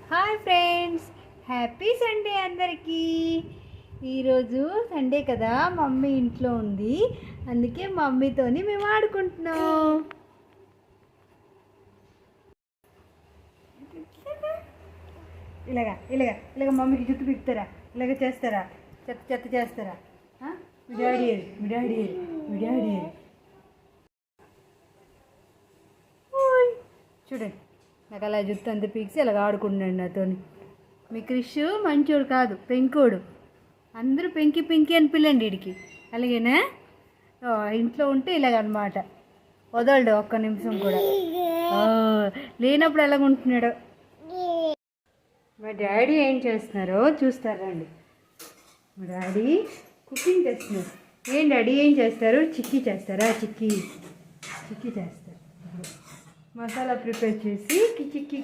Hi friends, happy Sunday అందరికీ. ఈరోజు Sunday కదా, మమ్మీ ఇంట్లో ఉంది. అందుకే మమ్మీతోని మేము ఆడుకుంటున్నాం. ఇలాగా ఇలాగా ఇలాగ మమ్మీకి జుట్టు పీకుతారా? ఇలాగ చేస్తారా? చెత్త చెత్త చేస్తారా? మీ డాడీ మీ డాడీ మీ డాడీ చూడండి, నాకు అలా జుట్టు అంత పీక్సి అలాగ ఆడుకుంటున్నాడు నాతోని. మీ క్రిష్ మంచోడు కాదు, పెంకోడు. అందరూ పెంకి పెంకి అని పిల్లండి వీడికి. అలాగేనా? ఇంట్లో ఉంటే ఇలాగనమాట, వదలడు ఒక్క నిమిషం కూడా. లేనప్పుడు ఎలాగుంటున్నాడు. మా డాడీ ఏం చేస్తున్నారో చూస్తారండి. మా డాడీ కుకింగ్ చేస్తున్నారు. ఏం డాడీ ఏం చేస్తారు? చిక్కీ చేస్తారా? చిక్కీ చేస్తారు. మసాలా ప్రిపేర్ చేసి చిక్కీ